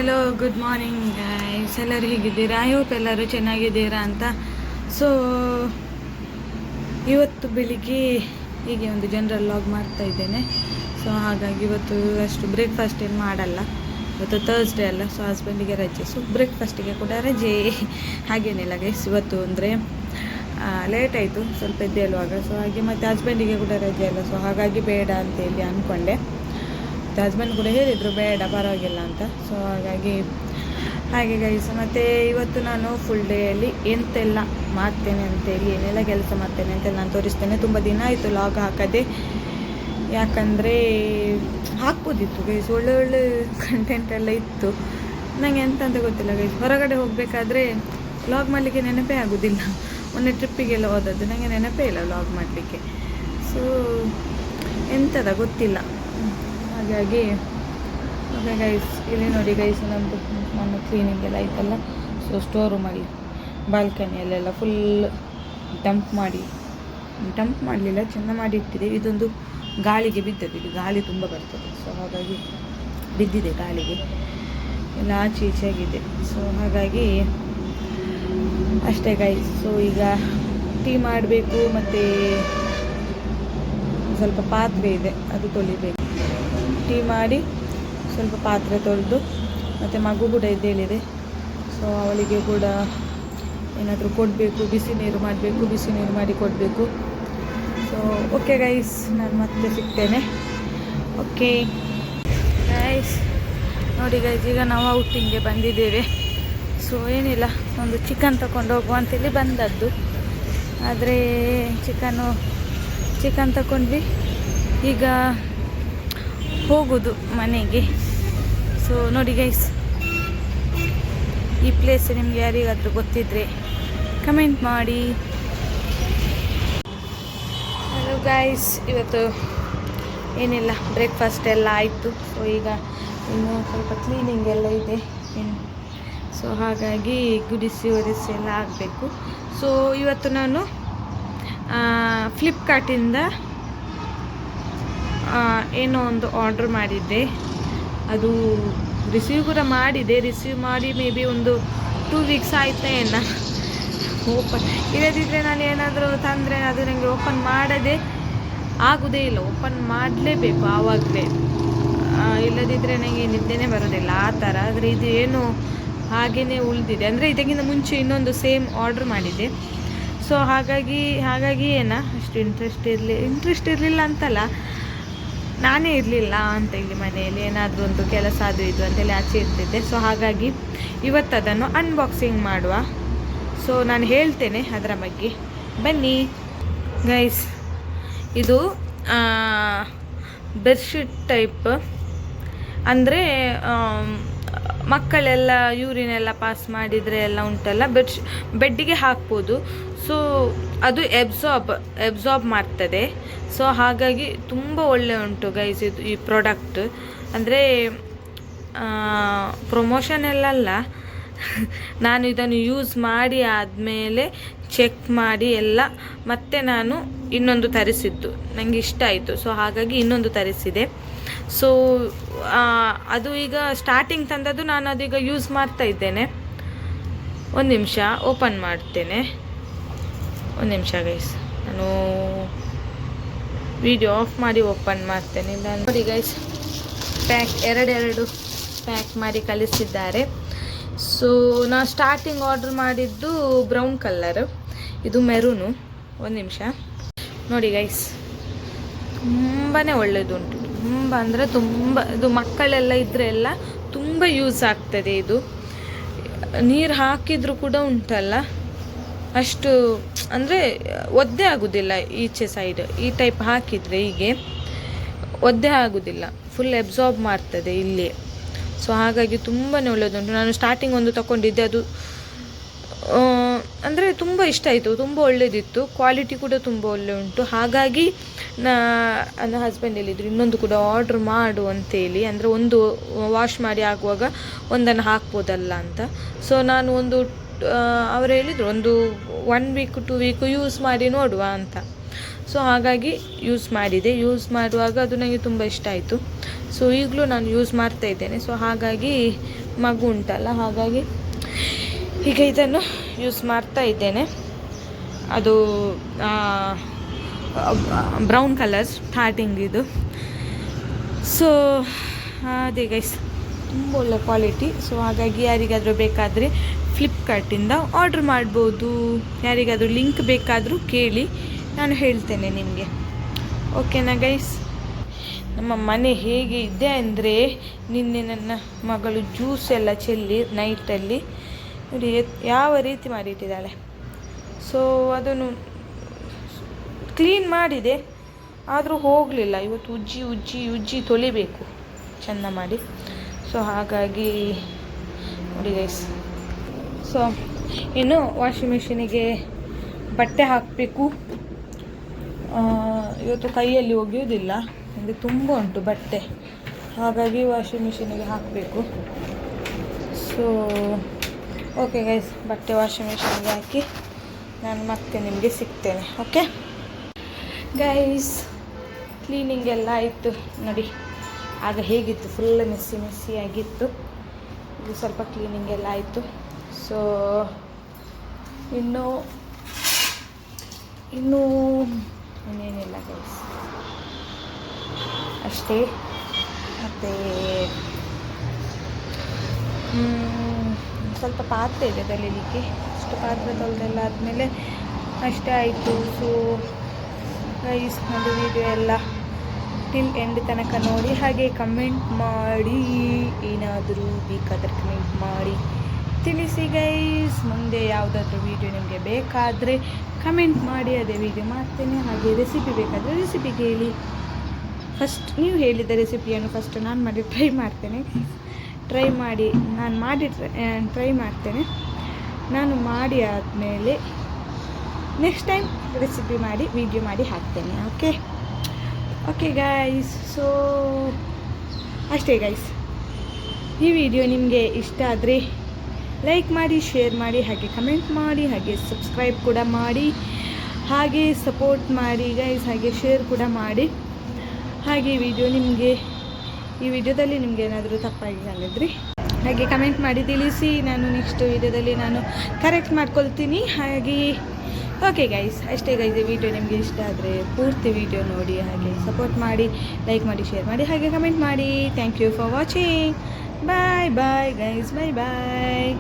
Hello good morning guys, ಎಲ್ಲರೂ ಹೇಗಿದ್ದೀರಾ? I hope ಎಲ್ಲರೂ ಚೆನ್ನಾಗಿದ್ದೀರಾ ಅಂತ. ಸೊ ಇವತ್ತು ಬೆಳಿಗ್ಗೆ ಹೀಗೆ ಒಂದು ಜನರಲ್ ಲಾಗ್ ಮಾಡ್ತಾ ಇದ್ದೇನೆ. ಸೊ ಹಾಗಾಗಿ ಇವತ್ತು ಅಷ್ಟು ಬ್ರೇಕ್ಫಾಸ್ಟ್ ಏನು ಮಾಡಲ್ಲ, ಇವತ್ತು ಥರ್ಸ್ಡೇ ಅಲ್ಲ. ಸೊ ಹಸ್ಬೆಂಡಿಗೆ ರಜೆ, ಸೊ ಬ್ರೇಕ್ಫಾಸ್ಟಿಗೆ ಕೂಡ ರಜೆ. ಹಾಗೇನಿಲ್ಲ ಗೈಸ್, ಇವತ್ತು ಅಂದರೆ ಲೇಟ್ ಆಯಿತು ಸ್ವಲ್ಪ ಎದ್ದೇಳುವಾಗ. ಸೊ ಹಾಗೆ ಮತ್ತು ಹಸ್ಬೆಂಡಿಗೆ ಕೂಡ ರಜೆ ಅಲ್ಲ, ಸೊ ಹಾಗಾಗಿ ಬೇಡ ಅಂತೇಳಿ ಅಂದ್ಕೊಂಡೆ. ಮತ್ತು ಹಸ್ಬೆಂಡ್ ಕೂಡ ಹೇಳಿದರು ಬೇಡ ಪರವಾಗಿಲ್ಲ ಅಂತ. ಸೊ ಹಾಗೆ ಗೈಸ್, ಮತ್ತು ಇವತ್ತು ನಾನು ಫುಲ್ ಡೇಯಲ್ಲಿ ಎಂತೆಲ್ಲ ಮಾಡ್ತೇನೆ ಅಂತೇಳಿ, ಏನೆಲ್ಲ ಕೆಲಸ ಮಾಡ್ತೇನೆ ಅಂತೆಲ್ಲ ನಾನು ತೋರಿಸ್ತೇನೆ. ತುಂಬ ದಿನ ಆಯಿತು ಲಾಗ್ ಹಾಕದೆ, ಯಾಕಂದರೆ ಹಾಕ್ಬೋದಿತ್ತು ಗೈಸ್, ಒಳ್ಳೆ ಕಂಟೆಂಟ್ ಎಲ್ಲ ಇತ್ತು. ನನಗೆ ಎಂತ ಅಂತ ಗೊತ್ತಿಲ್ಲ ಗೈಸ್, ಹೊರಗಡೆ ಹೋಗಬೇಕಾದ್ರೆ ಲಾಗ್ ಮಾಡಲಿಕ್ಕೆ ನೆನಪೇ ಆಗೋದಿಲ್ಲ. ಮೊನ್ನೆ ಟ್ರಿಪ್ಪಿಗೆಲ್ಲ ಹೋದದ್ದು, ನನಗೆ ನೆನಪೇ ಇಲ್ಲ ಲಾಗ್ ಮಾಡಲಿಕ್ಕೆ. ಸೊ ಎಂಥದ ಗೊತ್ತಿಲ್ಲ. ಹಾಗಾಗಿ ಓಕೆ ಗೈಸ್, ಇಲ್ಲಿ ನೋಡಿ ಗೈಸ್, ನನ್ನ ಕ್ಲೀನಿಂಗ್ ಎಲ್ಲ ಆಯ್ತಲ್ಲ. ಸೊ ಸ್ಟೋರ್ ರೂಮಲ್ಲಿ ಬಾಲ್ಕನಿಯಲ್ಲೆಲ್ಲ ಫುಲ್ ಡಂಪ್ ಮಾಡಲಿಲ್ಲ, ಚೆಂದ ಮಾಡಿ ಇಟ್ಟಿದೆ. ಇದೊಂದು ಗಾಳಿಗೆ ಬಿದ್ದದ್ದು, ಇದು ಗಾಳಿ ತುಂಬ ಬರ್ತದೆ. ಸೊ ಹಾಗಾಗಿ ಬಿದ್ದಿದೆ ಗಾಳಿಗೆ, ಎಲ್ಲ ಆಚೆ ಈಚೆ ಆಗಿದೆ. ಸೊ ಹಾಗಾಗಿ ಅಷ್ಟೇ ಗೈಸ್. ಸೊ ಈಗ ಟೀ ಮಾಡಬೇಕು, ಮತ್ತು ಸ್ವಲ್ಪ ಪಾತ್ರೆ ಇದೆ ಅದು ತೊಳಿಬೇಕು. ಟೀ ಮಾಡಿ ಸ್ವಲ್ಪ ಪಾತ್ರೆ ತೊಳೆದು, ಮತ್ತು ಮಗು ಕೂಡ ಎದ್ದೇಳಿದೆ. ಸೊ ಅವಳಿಗೆ ಕೂಡ ಏನಾದರೂ ಕೊಡಬೇಕು, ಬಿಸಿ ನೀರು ಮಾಡಬೇಕು, ಬಿಸಿ ನೀರು ಮಾಡಿ ಕೊಡಬೇಕು. ಸೊ ಓಕೆ ಗೈಸ್, ನಾನು ಮತ್ತೆ ಸಿಗ್ತೇನೆ. ಓಕೆ ಗೈಸ್, ನೋಡಿ ಗೈಸ್, ಈಗ ನಾವು ಔಟಿಂಗ್ಗೆ ಬಂದಿದ್ದೇವೆ. ಸೊ ಏನಿಲ್ಲ, ಒಂದು ಚಿಕನ್ ತಗೊಂಡು ಹೋಗುವ ಅಂತೇಳಿ ಬಂದದ್ದು. ಆದರೆ ಚಿಕನ್ ತಗೊಂಡ್ವಿ, ಈಗ ಹೋಗೋದು ಮನೆಗೆ. ಸೊ ನೋಡಿ ಗೈಸ್, ಈ ಪ್ಲೇಸ್ ನಿಮ್ಗೆ ಯಾರಿಗಾದರೂ ಗೊತ್ತಿದ್ರೆ ಕಮೆಂಟ್ ಮಾಡಿ. ಹಲೋ ಗೈಸ್, ಇವತ್ತು ಏನಿಲ್ಲ, ಬ್ರೇಕ್ಫಾಸ್ಟ್ ಎಲ್ಲ ಆಯಿತು. ಸೊ ಈಗ ಇನ್ನು ಸ್ವಲ್ಪ ಕ್ಲೀನಿಂಗ್ ಎಲ್ಲ ಇದೆ ಇನ್ನು. ಸೊ ಹಾಗಾಗಿ ಗುಡಿಸಿ ಒರೆಸಿ ಎಲ್ಲ ಆಗಬೇಕು. ಸೊ ಇವತ್ತು ನಾನು ಫ್ಲಿಪ್ಕಾರ್ಟಿಂದ ಏನೋ ಒಂದು ಆರ್ಡ್ರ್ ಮಾಡಿದ್ದೆ, ಅದು ರಿಸೀವ್ ಕೂಡ ಮಾಡಿದೆ. ರಿಸೀವ್ ಮಾಡಿ ಮೇ ಬಿ ಒಂದು 2 ವೀಕ್ಸ್ ಆಯ್ತಾ ಏನೋ. ಓಪನ್ ಇಲ್ಲದಿದ್ದರೆ ನಾನು ಏನಾದರೂ ತಂದರೆ ಅದು ನನಗೆ ಓಪನ್ ಮಾಡೋದೇ ಆಗೋದೇ ಇಲ್ಲ, ಓಪನ್ ಮಾಡಲೇಬೇಕು ಆವಾಗಲೇ, ಇಲ್ಲದಿದ್ದರೆ ನನಗೆ ನಿದ್ದೆನೇ ಬರೋದಿಲ್ಲ ಆ ಥರ. ಆದರೆ ಇದು ಏನು ಹಾಗೇ ಉಳಿದಿದೆ, ಅಂದರೆ ಇದಕ್ಕಿಂತ ಮುಂಚೆ ಇನ್ನೊಂದು ಸೇಮ್ ಆರ್ಡ್ರ್ ಮಾಡಿದ್ದೆ. ಸೊ ಹಾಗಾಗಿ ಏನೋ ಅಷ್ಟು ಇಂಟ್ರೆಸ್ಟ್ ಇರಲಿಲ್ಲ ಅಂತಲ್ಲ, ನಾನೇ ಇರಲಿಲ್ಲ ಅಂತ ಇಲ್ಲಿ ಮನೆಯಲ್ಲಿ ಏನಾದರೂ ಒಂದು ಕೆಲಸ ಅದು ಇದು ಅಂತೇಳಿ ಆಚೆ ಇರ್ತಿದ್ದೆ. ಸೊ ಹಾಗಾಗಿ ಇವತ್ತು ಅದನ್ನು ಅನ್ಬಾಕ್ಸಿಂಗ್ ಮಾಡುವ. ಸೊ ನಾನು ಹೇಳ್ತೇನೆ ಅದರ ಬಗ್ಗೆ, ಬನ್ನಿ ಗೈಸ್. ಇದು ಬೆಡ್ಶೀಟ್ ಟೈಪ್, ಅಂದರೆ ಮಕ್ಕಳೆಲ್ಲ ಯೂರಿನೆಲ್ಲ ಪಾಸ್ ಮಾಡಿದರೆ ಎಲ್ಲ ಉಂಟಲ್ಲ, ಬೆಡ್ಡಿಗೆ ಹಾಕ್ಬೋದು. ಸೊ ಅದು ಎಬ್ಸಾರ್ಬ್ ಮಾಡ್ತದೆ. ಸೊ ಹಾಗಾಗಿ ತುಂಬ ಒಳ್ಳೆ ಉಂಟು ಗೈಸ್ ಇದು, ಈ ಪ್ರಾಡಕ್ಟ್. ಅಂದರೆ ಪ್ರಮೋಷನ್ ಎಲ್ಲಲ್ಲ, ನಾನು ಇದನ್ನು ಯೂಸ್ ಮಾಡಿ ಆದಮೇಲೆ ಚೆಕ್ ಮಾಡಿ ಎಲ್ಲ ಮತ್ತೆ ನಾನು ಇನ್ನೊಂದು ತರಿಸಿದ್ದು, ನನಗೆ ಇಷ್ಟ ಆಯಿತು. ಸೊ ಹಾಗಾಗಿ ಇನ್ನೊಂದು ತರಿಸಿದೆ. ಸೊ ಅದು ಈಗ ಸ್ಟಾರ್ಟಿಂಗ್ ತಂದದ್ದು, ನಾನು ಅದೀಗ ಯೂಸ್ ಮಾಡ್ತಾ ಇದ್ದೇನೆ. ಒಂದು ನಿಮಿಷ ಓಪನ್ ಮಾಡ್ತೇನೆ, ಒಂದು ನಿಮಿಷ ಗೈಸ್, ನಾನು ವಿಡಿಯೋ ಆಫ್ ಮಾಡಿ ಓಪನ್ ಮಾಡ್ತೇನೆ. ನೋಡಿ ಗೈಸ್, ಎರಡು ಪ್ಯಾಕ್ ಮಾಡಿ ಕಳಿಸಿದ್ದಾರೆ. ಸೊ ನಾನು ಸ್ಟಾರ್ಟಿಂಗ್ ಆರ್ಡ್ರ್ ಮಾಡಿದ್ದು ಬ್ರೌನ್ ಕಲರ್, ಇದು ಮೆರೂನು. ಒಂದು ನಿಮಿಷ ನೋಡಿ ಗೈಸ್, ತುಂಬಾ ಒಳ್ಳೆಯದುಂಟು, ತುಂಬ ಅಂದರೆ ತುಂಬ. ಇದು ಮಕ್ಕಳೆಲ್ಲ ಇದ್ದರೆ ಎಲ್ಲ ತುಂಬ ಯೂಸ್ ಆಗ್ತದೆ. ಇದು ನೀರು ಹಾಕಿದರೂ ಕೂಡ ಉಂಟಲ್ಲ, ಅಷ್ಟು ಅಂದರೆ ಒದ್ದೆ ಆಗೋದಿಲ್ಲ. ಈಚೆ ಸೈಡ್ ಈ ಟೈಪ್ ಹಾಕಿದರೆ ಹೀಗೆ ಒದ್ದೆ ಆಗೋದಿಲ್ಲ, ಫುಲ್ ಎಬ್ಸಾರ್ಬ್ ಮಾಡ್ತದೆ ಇಲ್ಲಿ. ಸೊ ಹಾಗಾಗಿ ತುಂಬಾ ಒಳ್ಳೆಯದುಂಟು. ನಾನು ಸ್ಟಾರ್ಟಿಂಗ್ ಒಂದು ತಗೊಂಡಿದ್ದೆ, ಅದು ಅಂದರೆ ತುಂಬ ಇಷ್ಟ ಆಯಿತು, ತುಂಬ ಒಳ್ಳೆಯದಿತ್ತು, ಕ್ವಾಲಿಟಿ ಕೂಡ ತುಂಬ ಒಳ್ಳೆ ಉಂಟು. ಹಾಗಾಗಿ ನನ್ನ ಹಸ್ಬೆಂಡ್ ಹೇಳಿದರು ಇನ್ನೊಂದು ಕೂಡ ಆರ್ಡ್ರ್ ಮಾಡು ಅಂತೇಳಿ, ಅಂದರೆ ಒಂದು ವಾಶ್ ಮಾಡಿ ಆಗುವಾಗ ಒಂದನ್ನು ಹಾಕ್ಬೋದಲ್ಲ ಅಂತ. ಸೊ ನಾನು ಅವರು ಹೇಳಿದರು ಒಂದು 1 ವೀಕ್ 2 ವೀಕ್ ಯೂಸ್ ಮಾಡಿ ನೋಡುವ ಅಂತ. ಸೊ ಹಾಗಾಗಿ ಯೂಸ್ ಮಾಡಿದೆ. ಯೂಸ್ ಮಾಡುವಾಗ ಅದು ನನಗೆ ತುಂಬ ಇಷ್ಟ ಆಯಿತು. ಸೊ ಈಗಲೂ ನಾನು ಯೂಸ್ ಮಾಡ್ತಾ ಇದ್ದೇನೆ. ಸೊ ಹಾಗಾಗಿ ಮಗು ಉಂಟಲ್ಲ, ಹಾಗಾಗಿ ಈಗ ಇದನ್ನು ಯೂಸ್ ಮಾಡ್ತಾ ಇದ್ದೇನೆ. ಅದು ಬ್ರೌನ್ ಕಲರ್ ಸ್ಟಾರ್ಟಿಂಗ್ ಇದು. ಸೊ ಅದೇ ಗೈಸ್, ತುಂಬ ಒಳ್ಳೆ ಕ್ವಾಲಿಟಿ. ಸೊ ಹಾಗಾಗಿ ಯಾರಿಗಾದರೂ ಬೇಕಾದರೆ ಫ್ಲಿಪ್ಕಾರ್ಟಿಂದ ಆರ್ಡ್ರ್ ಮಾಡ್ಬೋದು. ಯಾರಿಗಾದರೂ ಲಿಂಕ್ ಬೇಕಾದರೂ ಕೇಳಿ, ನಾನು ಹೇಳ್ತೇನೆ ನಿಮಗೆ. ಓಕೆನಾ ಗೈಸ್? ನಮ್ಮ ಮನೆ ಹೇಗೆ ಇದೆ ಅಂದರೆ, ನಿನ್ನೆ ನನ್ನ ಮಗಳು ಜ್ಯೂಸ್ ಎಲ್ಲ ಚೆಲ್ಲಿ ನೈಟಲ್ಲಿ ನೋಡಿ ಯಾವ ರೀತಿ ಮಾಡಿಟ್ಟಿದ್ದಾಳೆ. ಸೊ ಅದನ್ನು ಕ್ಲೀನ್ ಮಾಡಿದೆ, ಆದರೂ ಹೋಗಲಿಲ್ಲ. ಇವತ್ತು ಉಜ್ಜಿ ಉಜ್ಜಿ ಉಜ್ಜಿ ತೊಳಿಬೇಕು ಚೆಂದ ಮಾಡಿ. ಸೊ ಹಾಗಾಗಿ ನೋಡಿ ಗೈಸ್. ಸೊ ಇನ್ನು ವಾಷಿಂಗ್ ಮಿಷಿನಿಗೆ ಬಟ್ಟೆ ಹಾಕಬೇಕು. ಇವತ್ತು ಕೈಯಲ್ಲಿ ಒಗೆಯೋದಿಲ್ಲ, ಅಂದರೆ ತುಂಬ ಉಂಟು ಬಟ್ಟೆ, ಹಾಗಾಗಿ ವಾಷಿಂಗ್ ಮಿಷಿನಿಗೆ ಹಾಕಬೇಕು. ಸೊ ಓಕೆ ಗೈಸ್, ಬಟ್ಟೆ ವಾಷಿಂಗ್ ಮಿಷಿನಿಗೆ ಹಾಕಿ ನಾನು ಮತ್ತೆ ನಿಮಗೆ ಸಿಗ್ತೇನೆ. ಓಕೆ ಗೈಸ್, ಕ್ಲೀನಿಂಗ್ ಎಲ್ಲ ಆಯಿತು ನೋಡಿ. ಆಗ ಹೇಗಿತ್ತು, ಫುಲ್ ಮೆಸ್ಸಿ ಮೆಸ್ಸಿ ಆಗಿತ್ತು. ಇದು ಸ್ವಲ್ಪ ಕ್ಲೀನಿಂಗ್ ಎಲ್ಲ ಆಯಿತು. ಸೊ ಇನ್ನೂ ಇನ್ನೇನಿಲ್ಲ ಗೈಸ್, ಅಷ್ಟೇ. ಮತ್ತು ಸ್ವಲ್ಪ ಪಾತ್ರೆ ಇದೆ ತೊಳಿಲಿಕ್ಕೆ, ಅಷ್ಟು ಪಾತ್ರೆ ತೊಳೆದೆಲ್ಲ ಆದಮೇಲೆ ಅಷ್ಟೇ ಆಯಿತು. ಸೊ ಗೈಸ್, ಒಂದು ವಿಡಿಯೋ ಎಲ್ಲ ಟಿಲ್ ಎಂಡ್ ತನಕ ನೋಡಿ, ಹಾಗೆ ಕಮೆಂಟ್ ಮಾಡಿ, ಏನಾದರೂ ಬೇಕಾದರೆ ಕಮೆಂಟ್ ಮಾಡಿ ತಿಳಿಸಿ ಗೈಸ್. ಮುಂದೆ ಯಾವುದಾದ್ರೂ ವೀಡಿಯೋ ನಿಮಗೆ ಬೇಕಾದರೆ ಕಮೆಂಟ್ ಮಾಡಿ, ಅದೇ ವೀಡಿಯೋ ಮಾಡ್ತೇನೆ. ಹಾಗೆ ರೆಸಿಪಿ ಬೇಕಾದರೆ ರೆಸಿಪಿ ಕೇಳಿ. ಫಸ್ಟ್ ನೀವು ಹೇಳಿದ ರೆಸಿಪಿಯನ್ನು ಫಸ್ಟ್ ನಾನು ಮಾಡಿ ಟ್ರೈ ಮಾಡ್ತೇನೆ. ಟ್ರೈ ಮಾಡ್ತೇನೆ. ನಾನು ಮಾಡಿ ಆದಮೇಲೆ ನೆಕ್ಸ್ಟ್ ಟೈಮ್ ರೆಸಿಪಿ ಮಾಡಿ ವಿಡಿಯೋ ಮಾಡಿ ಹಾಕ್ತೇನೆ. Okay guys. ಸೊ ಅಷ್ಟೇ ಗೈಸ್, ಈ ವಿಡಿಯೋ ನಿಮಗೆ ಇಷ್ಟ ಆದರೆ ಲೈಕ್ ಮಾಡಿ, ಶೇರ್ ಮಾಡಿ, ಹಾಗೆ ಕಮೆಂಟ್ ಮಾಡಿ, ಹಾಗೆ ಸಬ್ಸ್ಕ್ರೈಬ್ ಕೂಡ ಮಾಡಿ, ಹಾಗೆ ಸಪೋರ್ಟ್ ಮಾಡಿ ಗೈಸ್, ಹಾಗೆ ಶೇರ್ ಕೂಡ ಮಾಡಿ. ಹಾಗೆ ಈ ವಿಡಿಯೋದಲ್ಲಿ ನಿಮಗೆ ಏನಾದರೂ ತಪ್ಪಾಗಿ ಆಗಿದ್ರಿ ಹಾಗೆ ಕಮೆಂಟ್ ಮಾಡಿ ತಿಳಿಸಿ. ನಾನು ನೆಕ್ಸ್ಟ್ ವಿಡಿಯೋದಲ್ಲಿ ನಾನು ಕರೆಕ್ಟ್ ಮಾಡ್ಕೊಳ್ತೀನಿ. ಹಾಗೆ ಓಕೆ ಗೈಸ್, ಅಷ್ಟೇ ಗೈಸ್. ಈ ವಿಡಿಯೋ ನಿಮಗೆ ಇಷ್ಟ ಆದರೆ ಪೂರ್ತಿ ವಿಡಿಯೋ ನೋಡಿ, ಹಾಗೆ ಸಪೋರ್ಟ್ ಮಾಡಿ, ಲೈಕ್ ಮಾಡಿ, ಶೇರ್ ಮಾಡಿ, ಹಾಗೆ ಕಮೆಂಟ್ ಮಾಡಿ. Thank you for watching. Bye bye guys, bye bye.